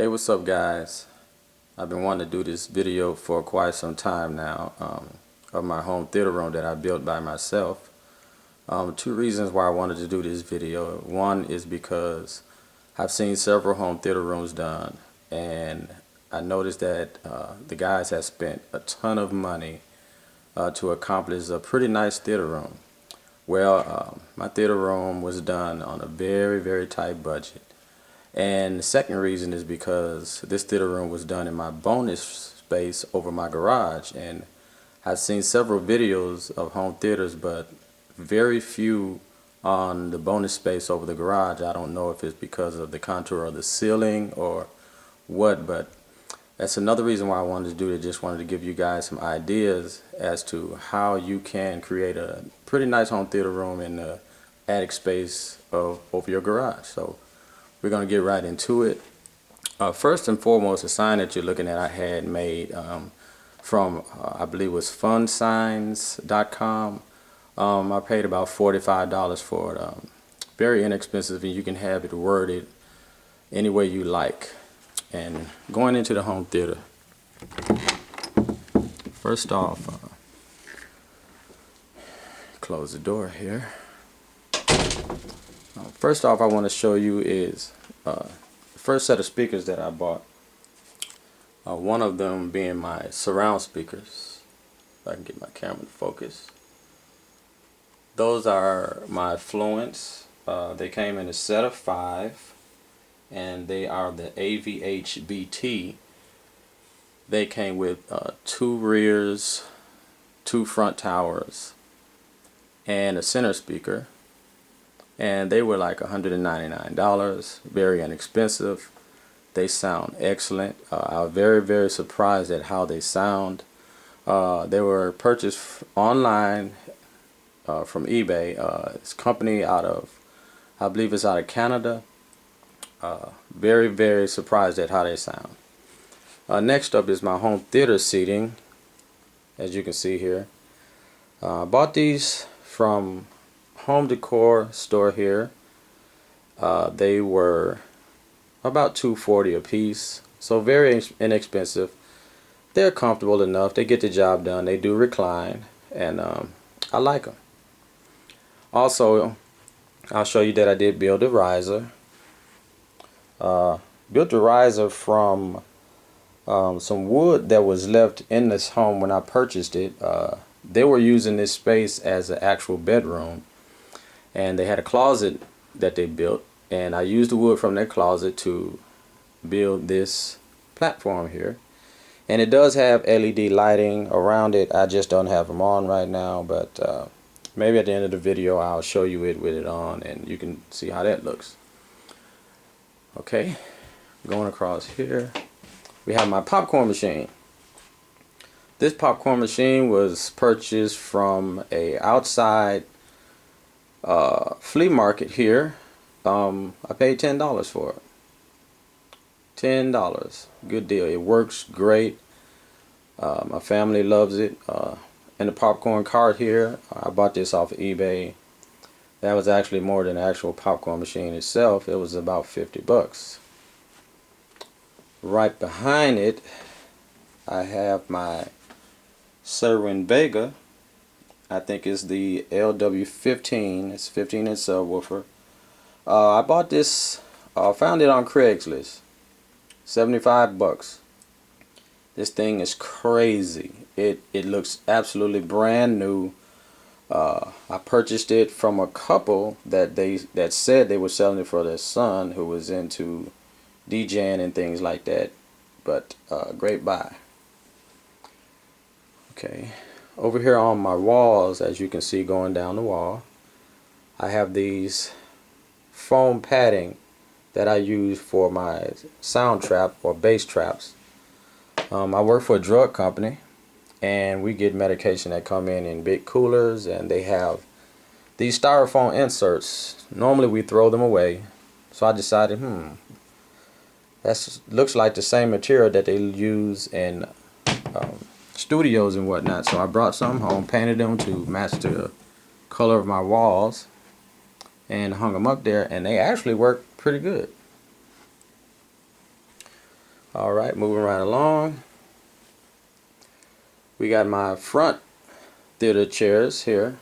Hey, what's up guys? I've been wanting to do this video for quite some time now, of my home theater room that I built by myself. Two reasons why I wanted to do this video. One is because I've seen several home theater rooms done, and I noticed that the guys have spent a ton of money to accomplish a pretty nice theater room. Well, my theater room was done on a very tight budget. And the second reason is because this theater room was done in my bonus space over my garage. And I've seen several videos of home theaters, but very few on the bonus space over the garage. I don't know if it's because of the contour of the ceiling or what, but that's another reason why I wanted to do it. Just wanted to give you guys some ideas as to how you can create a pretty nice home theater room in the attic space of over your garage. So we're going to get right into it. First and foremost, the sign that you're looking at I had made from I believe it was funsigns.com. I paid about $45 for it. Very inexpensive, and you can have it worded any way you like. And going into the home theater, first off, close the door here. First off, I want to show you is the first set of speakers that I bought. One of them being my surround speakers. If I can get my camera to focus. Those are my Fluence. They came in a set of 5, and they are the AVH BT. They came with 2 rears, 2 front towers, and a center speaker. And they were like $199, very inexpensive. They sound excellent. I was very surprised at how they sound. They were purchased online from eBay. It's a company out of, I believe it's out of Canada. Very surprised at how they sound. Next up is my home theater seating, as you can see here. I bought these from Home Decor store here. They were about $2.40 a piece, so very inexpensive. They're comfortable enough. They get the job done. They do recline, and I like them. Also, I'll show you that I did build a riser. Built the riser from some wood that was left in this home when I purchased it. They were using this space as an actual bedroom, and they had a closet that they built, and I used the wood from their closet to build this platform here. And it does have LED lighting around it. I just don't have them on right now, but maybe at the end of the video I'll show you it with it on, and you can see how that looks. Okay, going across here, we have my popcorn machine. This popcorn machine was purchased from a outside flea market here. I paid $10 for it. $10, good deal. It works great. My family loves it. And the popcorn cart here, I bought this off of eBay. That was actually more than the actual popcorn machine itself. It was about 50 bucks. Right behind it, I have my Cerwin Vega. I think it's the LW15. It's 15-inch subwoofer. I bought this, found it on Craigslist. 75 bucks. This thing is crazy. It looks absolutely brand new. I purchased it from a couple that said they were selling it for their son who was into DJing and things like that. But great buy. Okay. Over here on my walls, as you can see going down the wall, I have these foam padding that I use for my sound trap or bass traps. I work for a drug company, and we get medication that come in big coolers, and they have these styrofoam inserts. Normally we throw them away, so I decided that looks like the same material that they use in studios and whatnot. So I brought some home, painted them to match the color of my walls, and hung them up there, and they actually work pretty good. Alright, moving right along. We got my front theater chairs here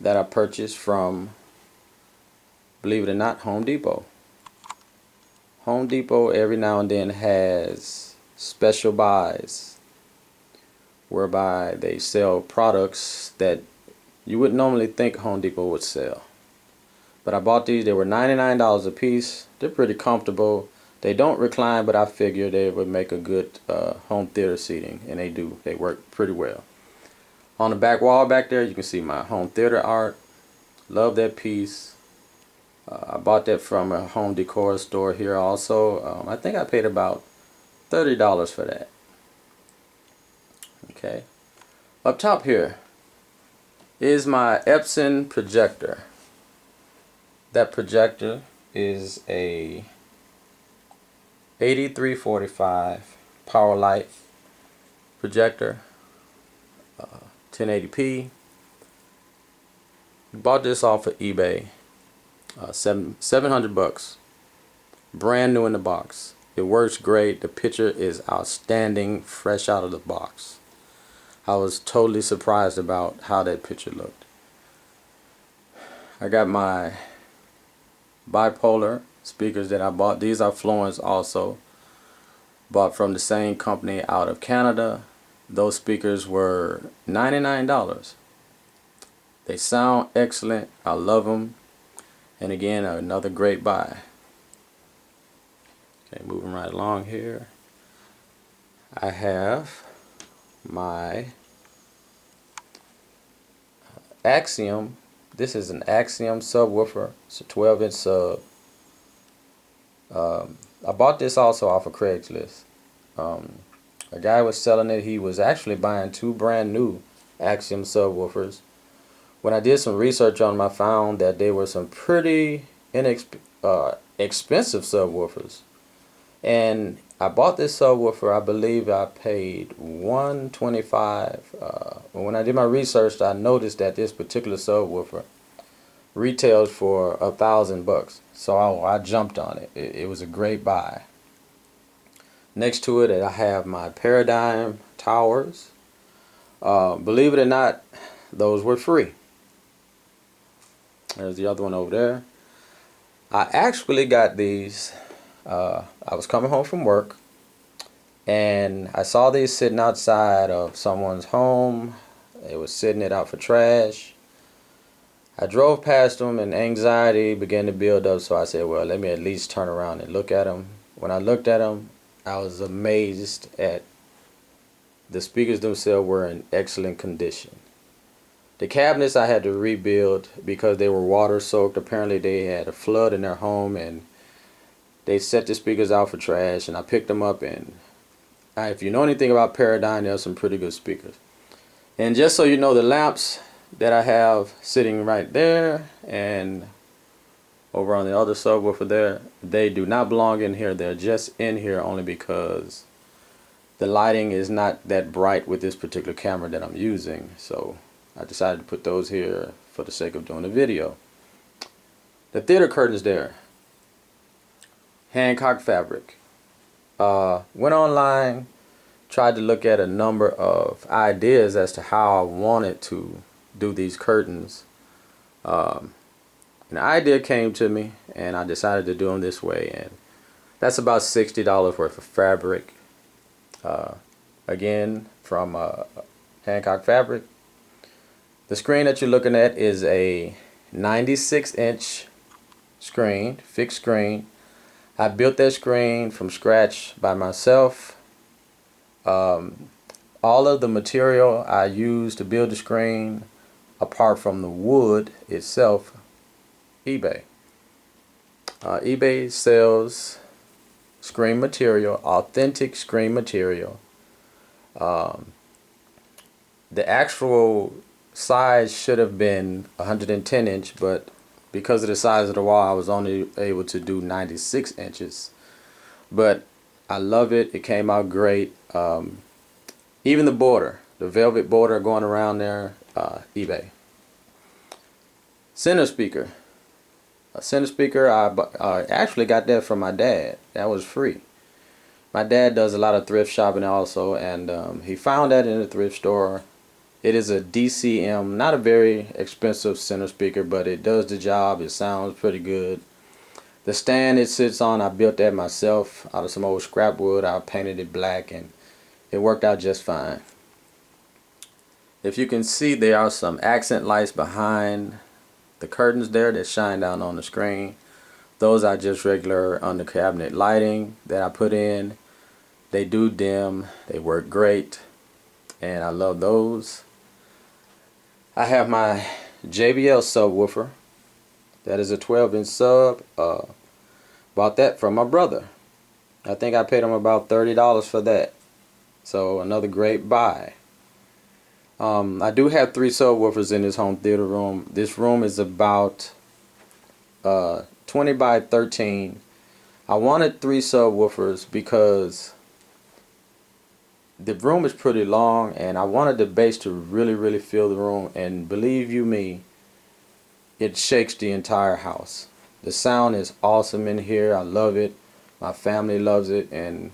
that I purchased from, believe it or not, Home Depot. Home Depot every now and then has special buys whereby they sell products that you wouldn't normally think Home Depot would sell. But I bought these. They were $99 a piece. They're pretty comfortable. They don't recline, but I figured they would make a good home theater seating, and they do. They work pretty well. On the back wall back there, you can see my home theater art. Love that piece. I bought that from a home decor store here also. I think I paid about $30 for that. Okay. Up top here is my Epson projector. That projector is a 8345 Powerlight projector, 1080p. Bought this off of eBay, 700 bucks, brand new in the box. It works great. The picture is outstanding, fresh out of the box. I was totally surprised about how that picture looked. I got my bipolar speakers that I bought. These are Fluence also. Bought from the same company out of Canada. Those speakers were $99. They sound excellent. I love them. And again, another great buy. Okay, moving right along here. I have my Axiom. This is an Axiom subwoofer. It's a 12-inch sub. I bought this also off of Craigslist. A guy was selling it. He was actually buying two brand new Axiom subwoofers. When I did some research on them, I found that they were some pretty expensive subwoofers. And I bought this subwoofer, I believe I paid $125. When I did my research, I noticed that this particular subwoofer retails for $1,000 bucks. So I jumped on it. It was a great buy. Next to it, I have my Paradigm towers. Believe it or not, those were free. There's the other one over there. I actually got these. I was coming home from work, and I saw these sitting outside of someone's home. They was sitting it out for trash. I drove past them, and anxiety began to build up, so I said, well, let me at least turn around and look at them. When I looked at them, I was amazed at the speakers themselves were in excellent condition. The cabinets I had to rebuild because they were water soaked. Apparently they had a flood in their home, and they set the speakers out for trash, and I picked them up, and if you know anything about Paradigm, there's some pretty good speakers. And just so you know, the lamps that I have sitting right there and over on the other subwoofer there, they do not belong in here. They're just in here only because the lighting is not that bright with this particular camera that I'm using. So I decided to put those here for the sake of doing a video. The theater curtains there, Hancock fabric. Went online, tried to look at a number of ideas as to how I wanted to do these curtains. An idea came to me, and I decided to do them this way, and that's about $60 worth of fabric. Again, from Hancock fabric. The screen that you're looking at is a 96-inch screen, fixed screen. I built that screen from scratch by myself. All of the material I used to build the screen, apart from the wood itself, eBay. eBay sells screen material, authentic screen material. The actual size should have been 110 inch, but because of the size of the wall, I was only able to do 96 inches. But I love it. It came out great. Even the border, the velvet border going around there, eBay. Center speaker. A center speaker, I actually got that from my dad. That was free. My dad does a lot of thrift shopping also, and he found that in a thrift store. It is a DCM, not a very expensive center speaker, but it does the job. It sounds pretty good. The stand it sits on, I built that myself out of some old scrap wood. I painted it black and it worked out just fine. If you can see, there are some accent lights behind the curtains there that shine down on the screen. Those are just regular under cabinet lighting that I put in. They do dim, they work great, and I love those. I have my JBL subwoofer. That is a 12-inch sub. Bought that from my brother. I think I paid him about $30 for that. So another great buy. I do have 3 subwoofers in this home theater room. This room is about 20 by 13. I wanted 3 subwoofers because the room is pretty long and I wanted the bass to really fill the room, and believe you me, it shakes the entire house. The sound is awesome in here. I love it. My family loves it, and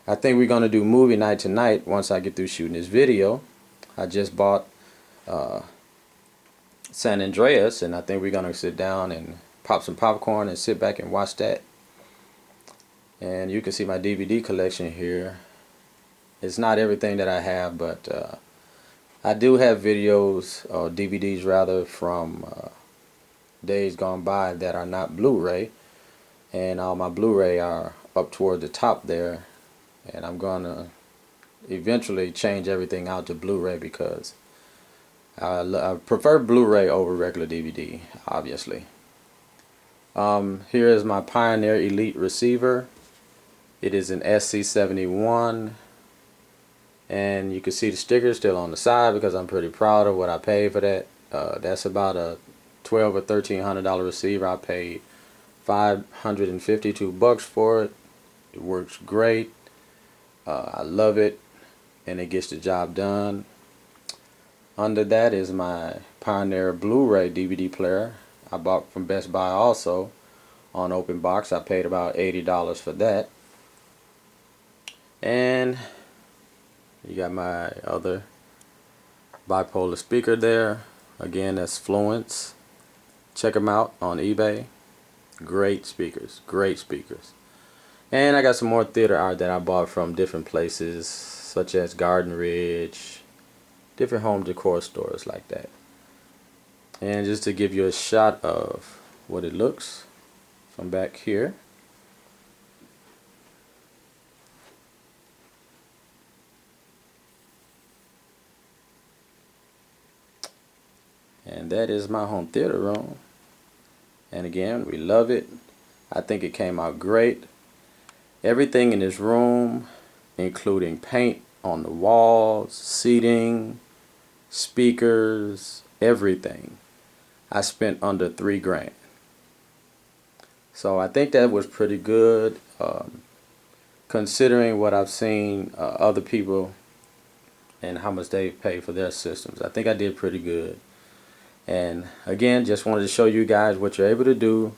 I think we're gonna do movie night tonight once I get through shooting this video. I just bought San Andreas, and I think we're gonna sit down and pop some popcorn and sit back and watch that. And you can see my DVD collection here. It's not everything that I have, but I do have videos, or DVDs rather, from days gone by that are not Blu-ray, and all my Blu-ray are up toward the top there, and I'm gonna eventually change everything out to Blu-ray because I prefer Blu-ray over regular DVD, obviously. Here is my Pioneer Elite receiver. It is an SC71, and you can see the sticker still on the side because I'm pretty proud of what I paid for that. That's about a $1,200 or $1,300 receiver. I paid $552 for it. It works great. I love it, and it gets the job done. Under that is my Pioneer Blu-ray DVD player. I bought from Best Buy also on open box. I paid about $80 for that. And you got my other bipolar speaker there. Again, that's Fluence. Check them out on eBay. Great speakers, great speakers. And I got some more theater art that I bought from different places, such as Garden Ridge, different home decor stores like that. And just to give you a shot of what it looks from back here. And that is my home theater room. And again, we love it. I think it came out great. Everything in this room, including paint on the walls, seating, speakers, everything, I spent under $3 grand. So I think that was pretty good, considering what I've seen other people and how much they pay for their systems. I think I did pretty good. And again, just wanted to show you guys what you're able to do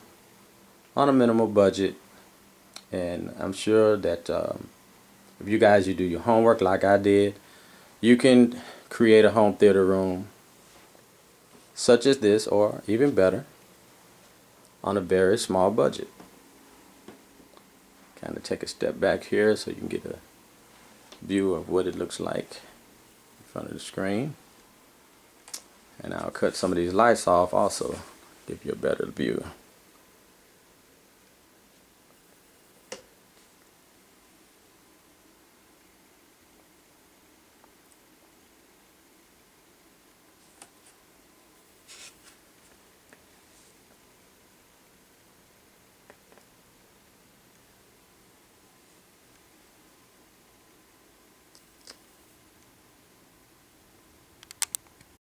on a minimal budget. And I'm sure that if you guys do your homework like I did, you can create a home theater room such as this, or even better, on a very small budget. Kind of take a step back here so you can get a view of what it looks like in front of the screen. And I'll cut some of these lights off also, give you a better view.